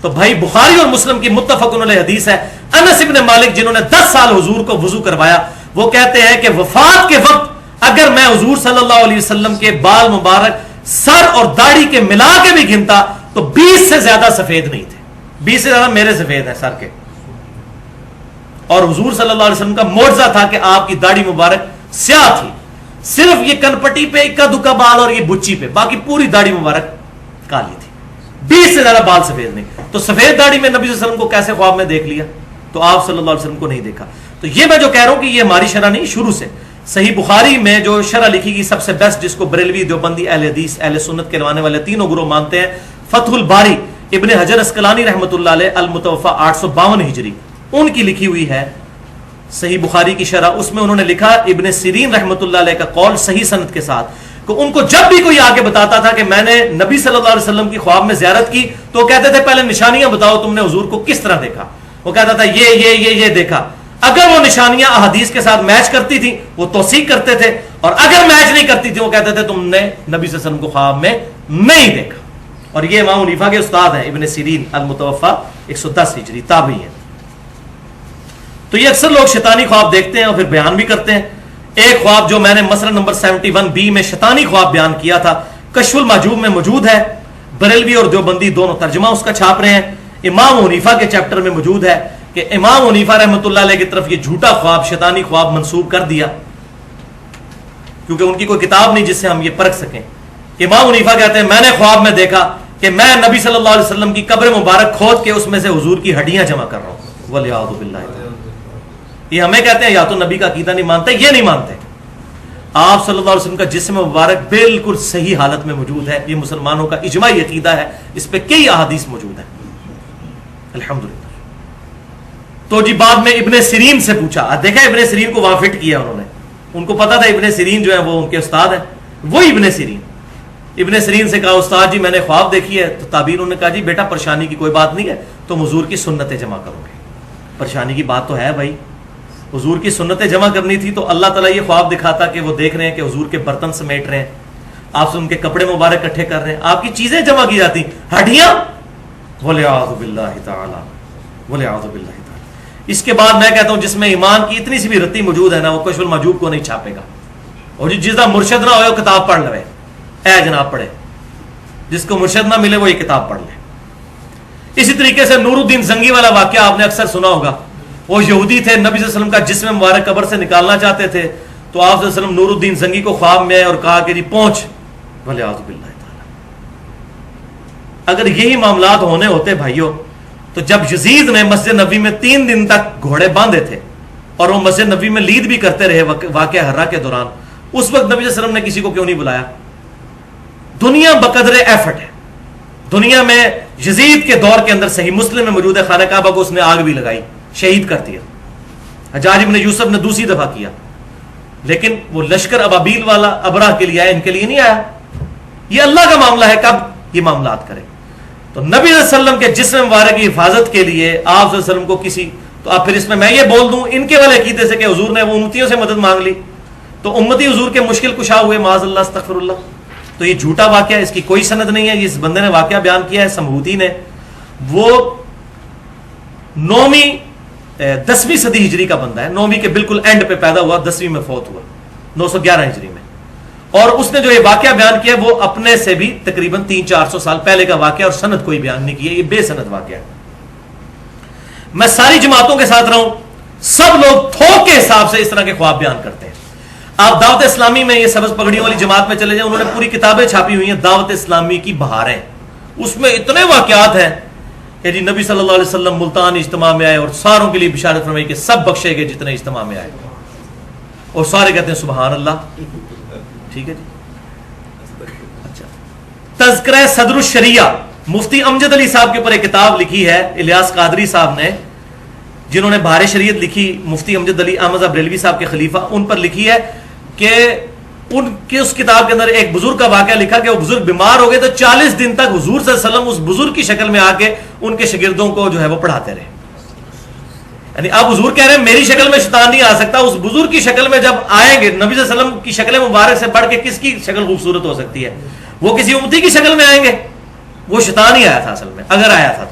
تو بھائی بخاری اور مسلم کی متفق علیہ حدیث ہے, انس ابن مالک جنہوں نے 10 سال حضور کو وضو کروایا, وہ کہتے ہیں کہ وفات کے وقت اگر میں حضور صلی اللہ علیہ وسلم کے بال مبارک سر اور داڑھی کے ملا کے بھی گنتا تو 20 سے زیادہ سفید نہیں تھے. 20 سے زیادہ میرے سفید ہیں سر کے. اور حضور صلی اللہ علیہ وسلم کا معجزہ تھا کہ آپ کی داڑھی مبارک سیاہ تھی, صرف یہ کنپٹی پہ اکا دکا بال اور یہ بچی پہ, باقی پوری داڑھی مبارک کالی تھی. 20 سے زیادہ بال سفید نہیں. تو سفید داڑھی میں نبی صلی اللہ علیہ وسلم کو کیسے خواب میں دیکھ لیا؟ تو آپ صلی اللہ علیہ وسلم کو نہیں دیکھا. تو یہ میں جو کہہ رہا ہوں کہ یہ ہماری شرح نہیں, شروع سے صحیح بخاری میں جو شرح لکھی گئی سب سے بیسٹ, جس کو بریلوی, دیوبندی, اہل حدیث, اہل سنت کے ماننے والے تینوں گروہ مانتے ہیں, فتح الباری ابن حجر اسقلانی رحمۃ اللہ علیہ المتوفا 852 ہجری, ان کی لکھی ہوئی ہے صحیح بخاری کی شرح. اس میں انہوں نے لکھا ابن سیرین رحمۃ اللہ علیہ کا قول صحیح سند کے ساتھ, کہ ان کو جب بھی کوئی آگے بتاتا تھا کہ میں نے نبی صلی اللہ علیہ وسلم کی خواب میں زیارت کی, تو کہتے تھے پہلے نشانیاں بتاؤ تم نے حضور کو کس طرح دیکھا. وہ کہتا تھا یہ دیکھا. اگر وہ نشانیاں احادیث کے ساتھ میچ کرتی تھی وہ توثیق کرتے تھے, اور اگر میچ نہیں کرتی تھی وہ کہتے تھے تم نے نبی صلی اللہ علیہ وسلم کو خواب میں نہیں دیکھا. اور یہ امام حنیفہ کے استاد ہیں, ابن سیرین المتوفا 110 ہجری, تابعی ہیں. تو یہ اکثر لوگ شیطانی خواب دیکھتے ہیں اور پھر بیان بھی کرتے ہیں. ایک خواب جو میں نے مسئلہ نمبر 71B میں شیطانی خواب بیان کیا تھا, کشف المحجوب میں موجود ہے. بریلوی اور دیوبندی دونوں ترجمہ اس کا چھاپ رہے ہیں. امام حنیفہ کے چیپٹر میں موجود ہے کہ امام حنیفہ رحمۃ اللہ علیہ کی طرف یہ جھوٹا خواب, شیطانی خواب منسوب کر دیا, کیونکہ ان کی کوئی کتاب نہیں جس سے ہم یہ پرکھ سکیں. امام حنیفہ کہتے ہیں میں نے خواب میں دیکھا کہ میں نبی صلی اللہ علیہ وسلم کی قبر مبارک کھود کے اس میں سے حضور کی ہڈیاں جمع کر رہا ہوں. ولیعوذ باللہ. یہ ہمیں کہتے ہیں یا تو نبی کا عقیدہ نہیں مانتے, یہ نہیں مانتے. آپ صلی اللہ علیہ وسلم کا جسم مبارک بالکل صحیح حالت میں موجود ہے, یہ مسلمانوں کا اجماعی عقیدہ ہے, اس پہ کئی احادیث موجود ہیں الحمدللہ. تو جی بعد میں ابن سیرین سے پوچھا, دیکھا ابن سیرین کو وہاں فٹ کیا انہوں نے, ان کو پتا تھا ابن سیرین جو ہے وہ ان کے استاد ہیں, وہی ابن سیرین. ابن سیرین سے کہا استاد جی میں نے خواب دیکھی ہے. تو تابعین نے کہا جی بیٹا پریشانی کی کوئی بات نہیں ہے, تم حضور کی سنتیں جمع کرو گے. پریشانی کی بات تو ہے بھائی, حضور کی سنتیں جمع کرنی تھی تو اللہ تعالیٰ یہ خواب دکھاتا کہ وہ دیکھ رہے ہیں کہ حضور کے برتن سمیٹ رہے ہیں, آپ سے ان کے کپڑے مبارک اکٹھے کر رہے ہیں, آپ کی چیزیں جمع کی جاتی, ہڈیاں. ولیعوذ باللہ تعالی, ولیعوذ باللہ تعالی. اس کے بعد میں کہتا ہوں جس میں ایمان کی اتنی سی بھی رتی موجود ہے نا, وہ کشف المحجوب کو نہیں چھاپے گا. اور جس کا مرشد نہ ہوئے وہ کتاب پڑھ لے, اے جناب پڑھے. جس کو مرشد نہ ملے وہ یہ کتاب پڑھ لے. اسی طریقے سے نور الدین زنگی والا واقعہ آپ نے اکثر سنا ہوگا. وہ یہودی تھے, نبی صلی اللہ علیہ وسلم کا جسم مبارک قبر سے نکالنا چاہتے تھے, تو آپ صلی اللہ علیہ وسلم نور الدین زنگی کو خواب میں اور کہا کہ جی پہنچ. ولیعوذ باللہ تعالی. اگر یہی معاملات ہونے ہوتے بھائیوں, تو جب یزید نے مسجد نبوی میں 3 دن تک گھوڑے باندھے تھے اور وہ مسجد نبوی میں لید بھی کرتے رہے واقعہ حرہ کے دوران, اس وقت نبی صلی اللہ علیہ وسلم نے کسی کو کیوں نہیں بلایا؟ دنیا بقدر ایفٹ ہے. دنیا میں یزید کے دور کے اندر صحیح مسلم میں موجود ہے, خانہ کعبہ کو اس نے آگ بھی لگائی, شہید کر دیا. حجاج بن یوسف نے دوسری دفعہ کیا, لیکن وہ لشکر ابابیل والا ابرہ کے لیے آیا, ان کے لیے نہیں آیا. یہ اللہ کا معاملہ ہے کب یہ معاملات کرے. تو نبی صلی اللہ علیہ وسلم کے جسم مبارک کی حفاظت کے لیے آپ صلی اللہ علیہ وسلم کو کسی, تو آپ پھر اس میں یہ بول دوں ان کے والے عقیدے سے کہ حضور نے وہ امتیوں سے مدد مانگ لی تو امتی حضور کے مشکل کشا ہوئے, معاذ اللہ استغفر اللہ. تو یہ جھوٹا واقعہ, اس کی کوئی سند نہیں ہے. اس بندے نے واقعہ بیان کیا ہے سمہوتی نے, وہ 10ویں صدی ہجری کا بندہ ہے, 9ویں کے بالکل اینڈ پہ پیدا ہوا, 10ویں میں فوت ہوا 911 ہجری میں. اور اس نے جو یہ واقعہ بیان کیا وہ اپنے سے بھی تقریباً 300-400 سال پہلے کا واقعہ, اور سند کوئی بیان نہیں کیا, یہ بے سند واقعہ ہے. میں ساری جماعتوں کے ساتھ رہوں, سب لوگ تھوک کے حساب سے اس طرح کے خواب بیان کرتے ہیں. آپ دعوت اسلامی میں یہ سبز پگڑیوں والی جماعت میں چلے جائیں, انہوں نے پوری کتابیں چھاپی ہوئی ہیں دعوت اسلامی کی بہاریں, اس میں اتنے واقعات ہیں کہ جی نبی صلی اللہ علیہ وسلم ملتان اجتماع میں آئے اور ساروں کے لیے بشارت فرمائی کہ سب بخشے گئے جتنے اجتماع میں آئے, اور سارے کہتے ہیں سبحان اللہ. ٹھیک ہے جی. اچھا, تذکرہ صدر الشریعہ, مفتی امجد علی صاحب کے اوپر ایک کتاب لکھی ہے الیاس قادری صاحب نے, جنہوں نے بہار شریعت لکھی, مفتی امجد علی احمد بریلوی صاحب کے خلیفہ, ان پر لکھی ہے کہ ان کی اس کتاب کے اندر ایک بزرگ کا واقعہ لکھا کہ وہ بزرگ بیمار ہو گئے تو 40 دن تک حضور صلی اللہ علیہ وسلم اس بزرگ کی شکل میں آ کے ان کے شاگردوں کو جو ہے وہ پڑھاتے رہے. یعنی اب حضور کہہ رہے ہیں میری شکل میں شیطان نہیں آ سکتا, اس بزرگ کی شکل میں جب آئیں گے, نبی صلی اللہ علیہ وسلم کی شکل مبارک سے بڑھ کے کس کی شکل خوبصورت ہو سکتی ہے, وہ کسی امتی کی شکل میں آئیں گے, وہ شیطان ہی آیا تھا اصل میں اگر آیا تھا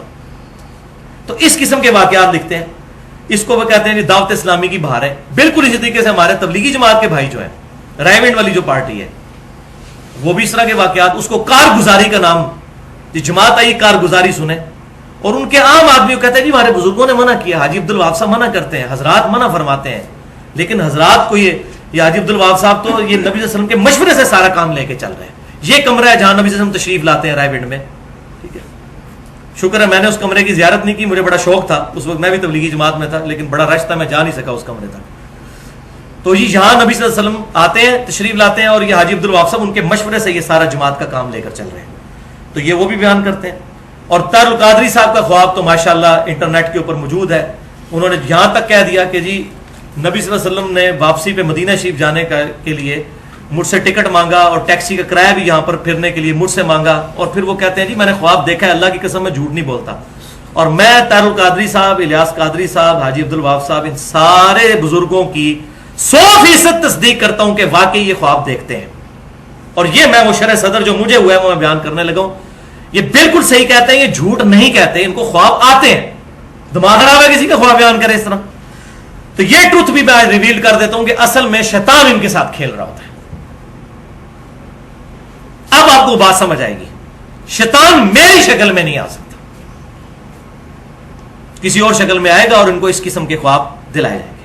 تو اس قسم کے واقعات لکھتے ہیں. اس کو وہ کہتے ہیں دعوت اسلامی کی بہار ہے. بالکل اسی طریقے سے ہمارے تبلیغی جماعت کے بھائی جو ہیں, رائے ونڈ والی جو پارٹی ہے, وہ بھی اس طرح کے واقعات, اس کو کارگزاری کا نام, جماعت آئی کارگزاری سنیں, اور ان کے عام آدمی کو کہتے ہیں جی ہمارے بزرگوں نے منع کیا, حاجی عبد الوہاب صاحب منع کرتے ہیں, حضرات منع فرماتے ہیں, لیکن حضرات کو یہ حاجی عبد الوہاب صاحب تو یہ نبی صلی اللہ علیہ وسلم کے مشورے سے سارا کام لے کے چل رہے ہیں. یہ کمرہ ہے جہاں نبی صلی اللہ علیہ وسلم تشریف لاتے ہیں رائے ونڈ میں. ٹھیک ہے, شکر ہے میں نے اس کمرے کی زیارت نہیں کی, مجھے بڑا شوق تھا اس وقت, میں بھی تبلیغی جماعت میں تھا, لیکن بڑا رش تھا, میں جا نہیں سکا اس کمرے تک. تو یہ یہاں نبی صلی اللہ علیہ وسلم آتے ہیں, تشریف لاتے ہیں, اور یہ حاجی عبد الوہاب صاحب ان کے مشورے سے یہ سارا جماعت کا کام لے کر چل رہے ہیں. تو یہ وہ بھی بیان کرتے ہیں. اور طاہر القادری صاحب کا خواب تو ماشاءاللہ انٹرنیٹ کے اوپر موجود ہے. انہوں نے یہاں تک کہہ دیا کہ جی نبی صلی اللہ علیہ وسلم نے واپسی پہ مدینہ شریف جانے کے لیے مجھ سے ٹکٹ مانگا, اور ٹیکسی کا کرایہ بھی یہاں پر پھرنے کے لیے مجھ سے مانگا, اور پھر وہ کہتے ہیں جی میں نے خواب دیکھا ہے, اللہ کی قسم میں جھوٹ نہیں بولتا, اور میں طاہر القادری صاحب, الیاس قادری صاحب, حاجی عبد الوہاب صاحب, ان سارے بزرگوں کی 100% تصدیق کرتا ہوں کہ واقعی یہ خواب دیکھتے ہیں. اور یہ میں وہ شرح صدر جو مجھے ہوا ہے وہ میں بیان کرنے لگا ہوں, یہ بالکل صحیح کہتے ہیں, یہ جھوٹ نہیں کہتے, ان کو خواب آتے ہیں. دماغ خراب ہے کسی کا خواب بیان کرے اس طرح. تو یہ ٹروتھ بھی میں آج ریویل کر دیتا ہوں کہ اصل میں شیطان ان کے ساتھ کھیل رہا ہوتا ہے. اب آپ کو بات سمجھ آئے گی, شیطان میری شکل میں نہیں آ سکتا, کسی اور شکل میں آئے گا اور ان کو اس قسم کے خواب دلائے جائیں گے.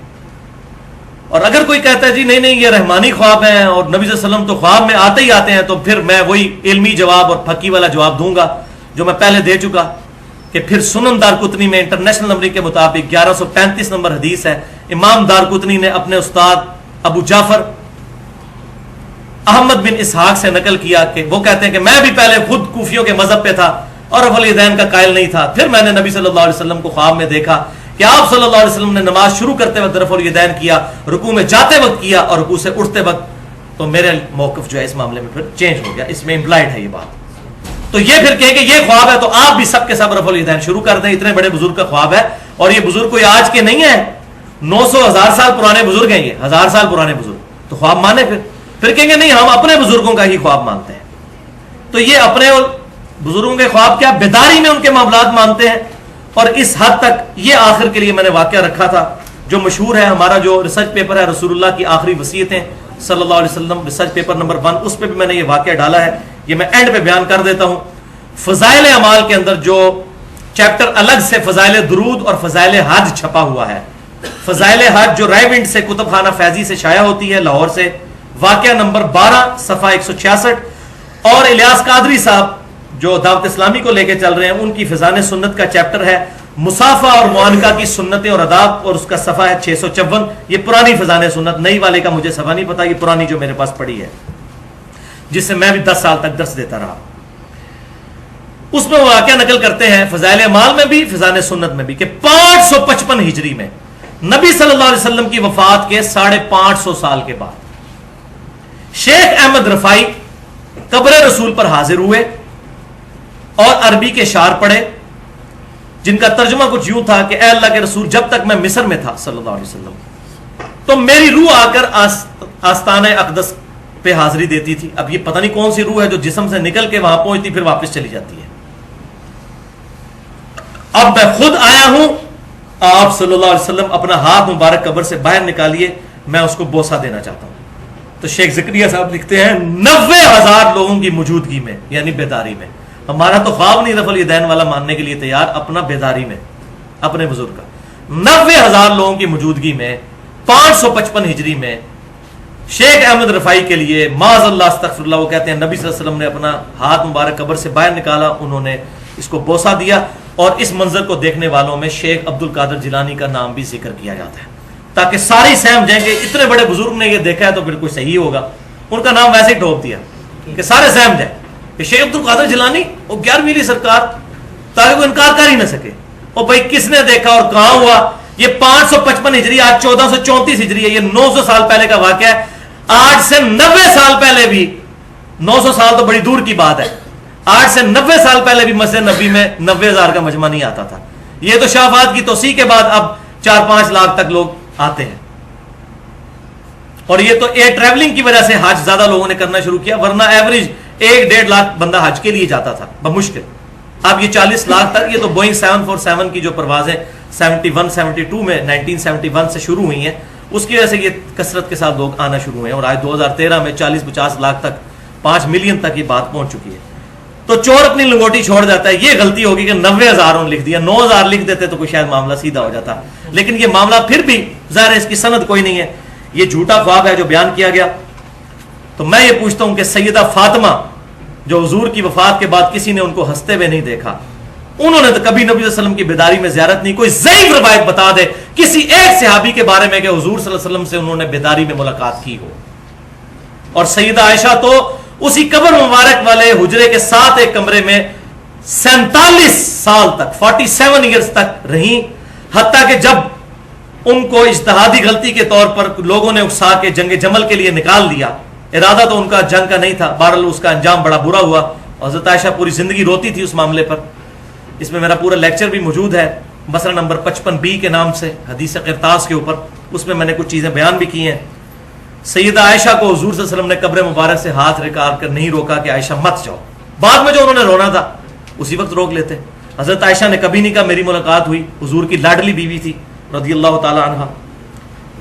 اور اگر کوئی کہتا ہے جی نہیں نہیں یہ رحمانی خواب ہیں اور نبی صلی اللہ علیہ وسلم تو خواب میں آتے ہی آتے ہیں, تو پھر میں وہی علمی جواب اور پھکی والا جواب دوں گا جو میں پہلے دے چکا, کہ پھر سنن دارقطنی میں انٹرنیشنل نمبر کے مطابق 1135 نمبر حدیث ہے. امام دارقطنی نے اپنے استاد ابو جعفر احمد بن اسحاق سے نقل کیا کہ وہ کہتے ہیں کہ میں بھی پہلے خود کوفیوں کے مذہب پہ تھا اور رفع الیدین کا قائل نہیں تھا, پھر میں نے نبی صلی اللہ علیہ وسلم کو خواب میں دیکھا کہ آپ صلی اللہ علیہ وسلم نے نماز شروع کرتے وقت رفع الیدین کیا, رکوع میں جاتے وقت کیا, اور رکوع سے اٹھتے وقت, تو میرے موقف جو ہے اس معاملے میں پھر چینج ہو گیا. اس میں امپلائڈ ہے یہ بات. تو یہ پھر کہیں کہ یہ خواب ہے تو آپ بھی سب کے سب رفع الیدین شروع کر دیں, اتنے بڑے بزرگ کا خواب ہے, اور یہ بزرگ کوئی آج کے نہیں ہے, 900,000 سال پرانے بزرگ ہیں, یہ 1000 سال پرانے بزرگ, تو خواب مانے پھر کہیں گے نہیں ہم اپنے بزرگوں کا ہی خواب مانتے ہیں. تو یہ اپنے اور بزرگوں کے خواب کیا بیداری میں ان کے معاملات مانتے ہیں. اور اس حد تک یہ آخر کے لیے میں نے واقعہ رکھا تھا جو مشہور ہے, ہمارا جو ریسرچ پیپر ہے رسول اللہ کی آخری وصیتیں صلی اللہ علیہ وسلم, ریسرچ پیپر نمبر 1, اس پہ بھی میں نے یہ واقعہ ڈالا ہے, یہ میں اینڈ پہ بیان کر دیتا ہوں. فضائل اعمال کے اندر جو چیپٹر الگ سے فضائل درود اور فضائل حج چھپا ہوا ہے. فضائل حج جو رائے ونڈ سے کتب خانہ فیضی سے شائع ہوتی ہے لاہور سے, واقعہ نمبر 12 صفحہ 166, اور الیاس قادری صاحب جو دعوت اسلامی کو لے کے چل رہے ہیں ان کی فضائل سنت کا چیپٹر ہے مصافہ اور معانقہ کی سنتیں اور آداب, اور اس کا صفحہ ہے 654. یہ پرانی فضائل سنت, نئی والے کا مجھے صفحہ نہیں پتا, یہ پرانی جو میرے پاس پڑی ہے جس سے میں بھی 10 سال تک درس دیتا رہا. اس میں واقعہ نقل کرتے ہیں فضائل اعمال میں بھی فضائل سنت میں بھی کہ 555 ہجری میں نبی صلی اللہ علیہ وسلم کی وفات کے 550 سال کے بعد شیخ احمد رفائی قبر رسول پر حاضر ہوئے اور عربی کے شعر پڑھے جن کا ترجمہ کچھ یوں تھا کہ اے اللہ کے رسول, جب تک میں مصر میں تھا صلی اللہ علیہ وسلم تو میری روح آ کر آستانہ اقدس پہ حاضری دیتی تھی. اب یہ پتہ نہیں کون سی روح ہے جو جسم سے نکل کے وہاں پہنچتی پھر واپس چلی جاتی ہے. اب میں خود آیا ہوں, آپ صلی اللہ علیہ وسلم اپنا ہاتھ مبارک قبر سے باہر نکالیے, میں اس کو بوسہ دینا چاہتا ہوں. تو شیخ زکریا صاحب لکھتے ہیں 90,000 لوگوں کی موجودگی میں, یعنی بیداری میں. ہمارا تو خواب نہیں رفع الیدین والا ماننے کے لیے تیار, اپنا بیداری میں اپنے بزرگ کا 90,000 لوگوں کی موجودگی میں 555 ہجری میں شیخ احمد رفائی کے لیے معاذ اللہ استغفر اللہ، وہ کہتے ہیں نبی صلی اللہ علیہ وسلم نے اپنا ہاتھ مبارک قبر سے باہر نکالا، انہوں نے اس کو بوسہ دیا، اور اس منظر کو دیکھنے والوں میں شیخ عبد القادر جیلانی کا نام بھی ذکر کیا جاتا ہے، تاکہ ساری سہم جائیں گے اتنے بڑے بزرگ نے یہ دیکھا ہے تو بالکل صحیح ہوگا، ان کا نام ویسے ہی ٹھوک دیا کہ سارے سہم جائیں کہ شیخ عبد القادر جیلانی وہ 11ویں علی سرکار، تاکہ وہ انکار کر ہی نہ سکے۔ اور بھائی کس نے دیکھا اور کہاں ہوا؟ یہ 555 ہجری، آج 1434 ہجری ہے، یہ 900 سال پہلے کا واقعہ ہے۔ آج سے 90 سال پہلے بھی، 900 سال تو بڑی دور کی بات ہے، آج سے 90 سال پہلے بھی مسجد نبی میں 90,000 کا مجمع نہیں آتا تھا۔ یہ تو شافعات کی توسیع کے بعد اب 4-5 لاکھ تک لوگ آتے ہیں، اور یہ تو ایئر ٹریولنگ کی وجہ سے حج زیادہ لوگوں نے کرنا شروع کیا، ورنہ ایوریج 1-1.5 لاکھ بندہ حج کے لیے جاتا تھا بمشکل۔ اب یہ 40 لاکھ تک، یہ تو بوئنگ 747 کی جو پروازیں 71-72 میں 1971 سے شروع ہوئی ہیں، اس کی وجہ سے یہ کثرت کے ساتھ لوگ آنا شروع ہوئے ہیں، اور آج 2013 میں 40-50 لاکھ تک، 5 ملین تک یہ بات پہنچ چکی ہے۔ تو چور اپنی لنگوٹی چھوڑ جاتا ہے، یہ غلطی ہوگی کہ 90,000 لکھ دیا، 9,000 لکھ دیتے تو کوئی شاید معاملہ سیدھا ہو جاتا، لیکن یہ معاملہ پھر بھی ظاہر ہے اس کی سند کوئی نہیں ہے، یہ جھوٹا خواب ہے جو بیان کیا گیا۔ تو میں یہ پوچھتا ہوں کہ سیدہ فاطمہ جو حضور کی وفات کے بعد کسی نے ان کو ہنستے ہوئے نہیں دیکھا، انہوں نے تو کبھی نبی صلی اللہ علیہ وسلم کی بیداری میں زیارت نہیں، کوئی ضعیف روایت بتا دے کسی ایک صحابی کے بارے میں کہ حضور صلی اللہ علیہ وسلم سے انہوں نے بیداری میں ملاقات کی ہو۔ اور سیدہ عائشہ تو اسی قبر مبارک والے حجرے کے ساتھ ایک کمرے میں 47 سال تک 47 ایئرز تک رہیں، حتیٰ کہ جب ان کو اجتہادی غلطی کے طور پر لوگوں نے اکسا کے جنگ جمل کے لیے نکال دیا، ارادہ تو ان کا جنگ کا نہیں تھا، بہرحال اس کا انجام بڑا برا ہوا، اور حضرت عائشہ پوری زندگی روتی تھی اس معاملے پر۔ اس میں میرا پورا لیکچر بھی موجود ہے، مسئلہ نمبر 55B کے نام سے، حدیث قرطاس کے اوپر، اس میں میں نے کچھ چیزیں بیان بھی کی ہیں۔ سیدہ عائشہ کو حضور صلی اللہ علیہ وسلم نے قبر مبارک سے ہاتھ رکار کر نہیں روکا کہ عائشہ مت جاؤ، بعد میں جو انہوں نے رونا تھا اسی وقت روک لیتے۔ حضرت عائشہ نے کبھی نہیں کہا میری ملاقات ہوئی، حضور کی لاڈلی بیوی تھی رضی اللہ تعالی عنہ۔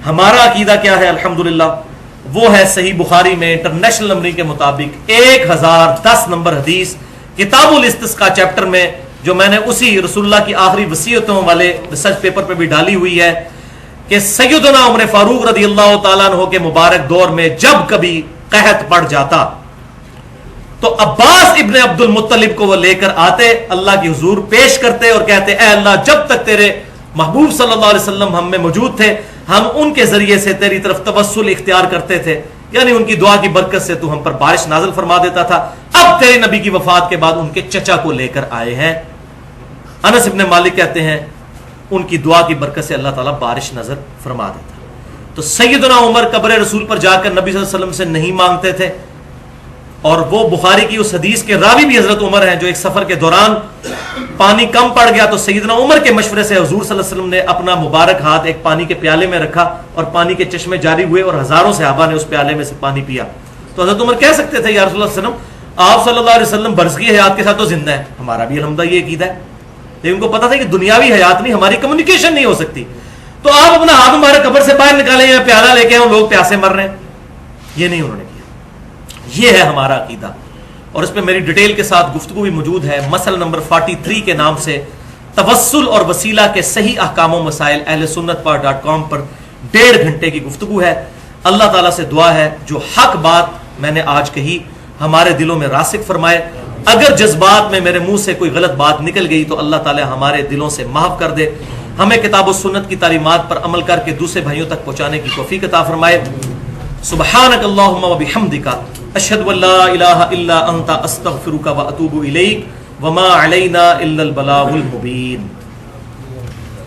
ہمارا عقیدہ کیا ہے؟ الحمدللہ وہ ہے صحیح بخاری میں انٹرنیشنل نمبرنگ کے مطابق 1010 نمبر حدیث، کتاب الاستسقاء چیپٹر میں، جو میں نے اسی رسول اللہ کی آخری وصیتوں والے ریسرچ پیپر پہ بھی ڈالی ہوئی ہے، کہ سیدنا عمر فاروق رضی اللہ تعالیٰ عنہ کے مبارک دور میں جب کبھی قحط پڑ جاتا تو عباس ابن عبد المطلب کو وہ لے کر آتے، اللہ کی حضور پیش کرتے اور کہتے اے اللہ جب تک تیرے محبوب صلی اللہ علیہ وسلم ہم میں موجود تھے ہم ان کے ذریعے سے تیری طرف توسل اختیار کرتے تھے، یعنی ان کی دعا کی برکت سے تو ہم پر بارش نازل فرما دیتا تھا، اب تیرے نبی کی وفات کے بعد ان کے چچا کو لے کر آئے ہیں۔ انس ابن مالک کہتے ہیں ان کی دعا کی برکت سے اللہ تعالیٰ بارش نظر فرما دیتا۔ تو سیدنا عمر قبر رسول پر جا کر نبی صلی اللہ علیہ وسلم سے نہیں مانگتے تھے، اور وہ بخاری کی اس حدیث کے راوی بھی حضرت عمر ہیں جو ایک سفر کے دوران پانی کم پڑ گیا تو سیدنا عمر کے مشورے سے حضور صلی اللہ علیہ وسلم نے اپنا مبارک ہاتھ ایک پانی کے پیالے میں رکھا اور پانی کے چشمے جاری ہوئے اور ہزاروں صحابہ نے اس پیالے میں سے پانی پیا۔ تو حضرت عمر کہہ سکتے تھے یا رسول اللہ صلی اللہ علیہ وسلم آپ صلی اللہ علیہ وسلم برزخی حیات کے ساتھ تو زندہ ہے، ہمارا بھی الحمدللہ یہ عقیدہ ہے، لیکن ان کو پتا تھا کہ دنیاوی حیات نہیں، ہماری کمیونیکیشن نہیں ہو سکتی، تو آپ اپنا ہاتھ ہمارے قبر سے باہر نکالیں یا پیالہ لے کے لوگ پیاسے مر رہے ہیں، یہ نہیں انہوں نے کیا۔ یہ ہے ہمارا عقیدہ، اور اس پہ میری ڈیٹیل کے ساتھ گفتگو بھی موجود ہے، مسئلہ نمبر 43 کے نام سے توسل اور وسیلہ کے صحیح احکام و مسائل اہل سنت پار.com پر 1.5 گھنٹے کی گفتگو ہے۔ اللہ تعالیٰ سے دعا ہے جو حق بات میں نے آج کہی ہمارے دلوں میں راسخ فرمائے، اگر جذبات میں میرے منہ سے کوئی غلط بات نکل گئی تو اللہ تعالیٰ ہمارے دلوں سے معاف کر دے، ہمیں کتاب و سنت کی تعلیمات پر عمل کر کے دوسرے بھائیوں تک پہنچانے کی توفیق عطا فرمائے۔ سبحانک اللہم و بحمدک اشہد ان لا الہ الا انت استغفرک و اتوب الیک وما علینا الا البلاغ المبین۔